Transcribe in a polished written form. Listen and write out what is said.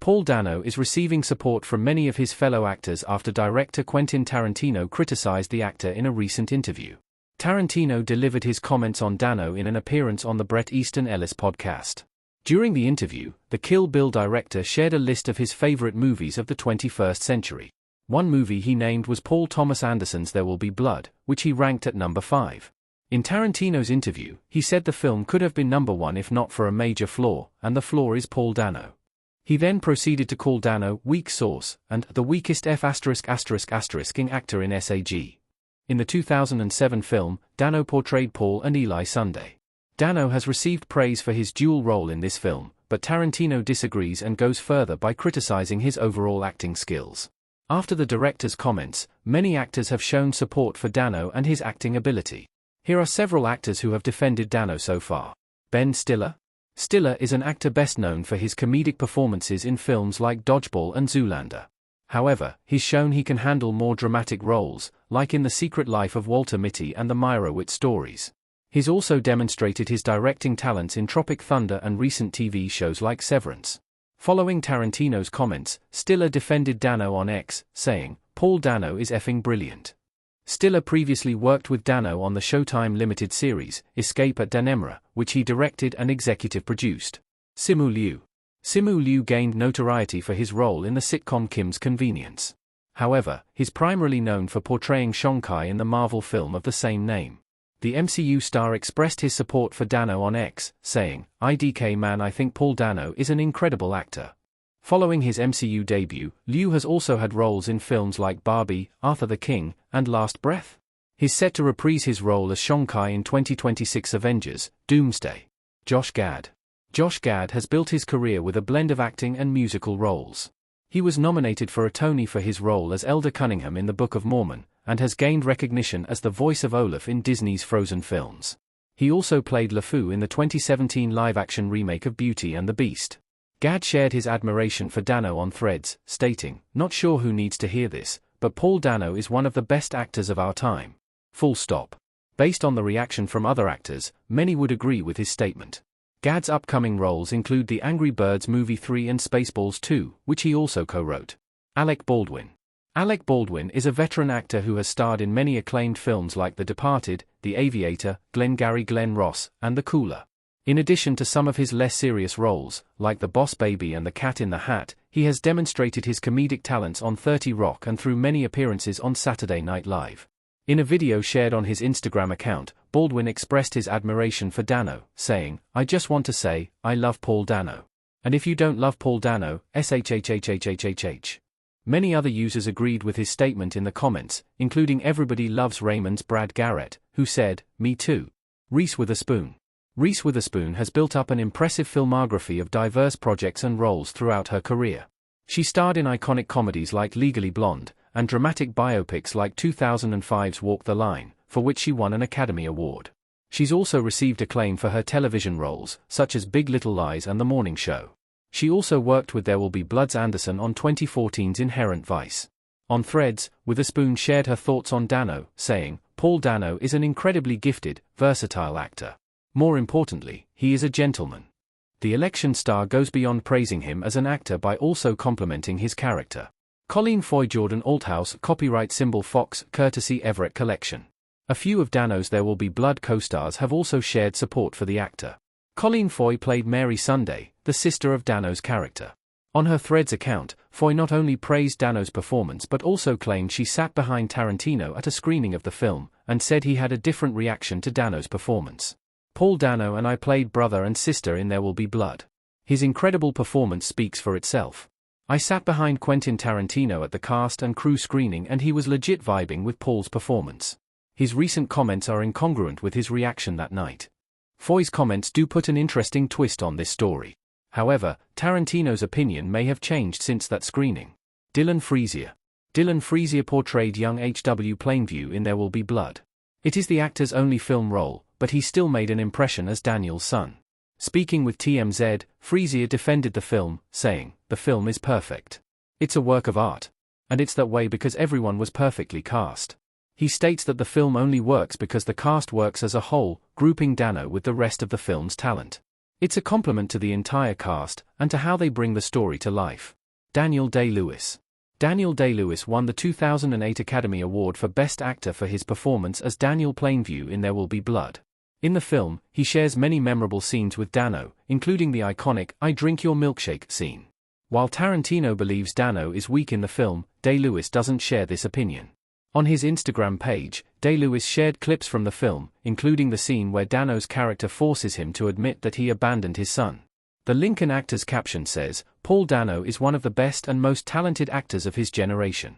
Paul Dano is receiving support from many of his fellow actors after director Quentin Tarantino criticized the actor in a recent interview. Tarantino delivered his comments on Dano in an appearance on the Bret Easton Ellis podcast. During the interview, the Kill Bill director shared a list of his favorite movies of the 21st century. One movie he named was Paul Thomas Anderson's There Will Be Blood, which he ranked at number 5. In Tarantino's interview, he said the film could have been number 1 if not for a major flaw, and the flaw is Paul Dano. He then proceeded to call Dano weak sauce and the weakest F******ing actor in SAG. In the 2007 film, Dano portrayed Paul and Eli Sunday. Dano has received praise for his dual role in this film, but Tarantino disagrees and goes further by criticizing his overall acting skills. After the director's comments, many actors have shown support for Dano and his acting ability. Here are several actors who have defended Dano so far. Ben Stiller. Stiller is an actor best known for his comedic performances in films like Dodgeball and Zoolander. However, he's shown he can handle more dramatic roles, like in The Secret Life of Walter Mitty and the Meyerowitz stories. He's also demonstrated his directing talents in Tropic Thunder and recent TV shows like Severance. Following Tarantino's comments, Stiller defended Dano on X, saying, "Paul Dano is effing brilliant." Stiller previously worked with Dano on the Showtime limited series, Escape at Dannemora, which he directed and executive produced. Simu Liu. Simu Liu gained notoriety for his role in the sitcom Kim's Convenience. However, he's primarily known for portraying Shonkai in the Marvel film of the same name. The MCU star expressed his support for Dano on X, saying, "IDK man, I think Paul Dano is an incredible actor." Following his MCU debut, Liu has also had roles in films like Barbie, Arthur the King, and Last Breath. He's set to reprise his role as Shonkai in 2026 Avengers: Doomsday. Josh Gad. Josh Gad has built his career with a blend of acting and musical roles. He was nominated for a Tony for his role as Elder Cunningham in the Book of Mormon, and has gained recognition as the voice of Olaf in Disney's Frozen films. He also played LeFou in the 2017 live-action remake of Beauty and the Beast. Gad shared his admiration for Dano on Threads, stating, "Not sure who needs to hear this, but Paul Dano is one of the best actors of our time. Full stop." Based on the reaction from other actors, many would agree with his statement. Gad's upcoming roles include the Angry Birds Movie 3 and Spaceballs 2, which he also co-wrote. Alec Baldwin. Alec Baldwin is a veteran actor who has starred in many acclaimed films like The Departed, The Aviator, Glengarry Glen Ross, and The Cooler. In addition to some of his less serious roles, like The Boss Baby and The Cat in the Hat, he has demonstrated his comedic talents on 30 Rock and through many appearances on Saturday Night Live. In a video shared on his Instagram account, Baldwin expressed his admiration for Dano, saying, "I just want to say, I love Paul Dano. And if you don't love Paul Dano, SHHHHHHH." Many other users agreed with his statement in the comments, including Everybody Loves Raymond's Brad Garrett, who said, "Me too." Reese Witherspoon. Reese Witherspoon has built up an impressive filmography of diverse projects and roles throughout her career. She starred in iconic comedies like Legally Blonde, and dramatic biopics like 2005's Walk the Line, for which she won an Academy Award. She's also received acclaim for her television roles, such as Big Little Lies and The Morning Show. She also worked with There Will Be Blood's Anderson on 2014's Inherent Vice. On Threads, Witherspoon shared her thoughts on Dano, saying, "Paul Dano is an incredibly gifted, versatile actor. More importantly, he is a gentleman." The election star goes beyond praising him as an actor by also complimenting his character. Colleen Foy Jordan Althouse, copyright symbol Fox, courtesy Everett Collection. A few of Dano's There Will Be Blood co-stars have also shared support for the actor. Colleen Foy played Mary Sunday, the sister of Dano's character. On her Threads account, Foy not only praised Dano's performance but also claimed she sat behind Tarantino at a screening of the film, and said he had a different reaction to Dano's performance. "Paul Dano and I played brother and sister in There Will Be Blood. His incredible performance speaks for itself. I sat behind Quentin Tarantino at the cast and crew screening and he was legit vibing with Paul's performance. His recent comments are incongruent with his reaction that night." Foy's comments do put an interesting twist on this story. However, Tarantino's opinion may have changed since that screening. Dylan Freesier. Dylan Freesier portrayed young H.W. Plainview in There Will Be Blood. It is the actor's only film role, but he still made an impression as Daniel's son. Speaking with TMZ, Freesier defended the film, saying, "The film is perfect. It's a work of art. And it's that way because everyone was perfectly cast." He states that the film only works because the cast works as a whole, grouping Dano with the rest of the film's talent. "It's a compliment to the entire cast, and to how they bring the story to life. Daniel Day-Lewis. Daniel Day-Lewis won the 2008 Academy Award for Best Actor for his performance as Daniel Plainview in There Will Be Blood. In the film, he shares many memorable scenes with Dano, including the iconic "I drink your milkshake" scene. While Tarantino believes Dano is weak in the film, Day-Lewis doesn't share this opinion. On his Instagram page, Day-Lewis shared clips from the film, including the scene where Dano's character forces him to admit that he abandoned his son. The Lincoln actor's caption says, "Paul Dano is one of the best and most talented actors of his generation.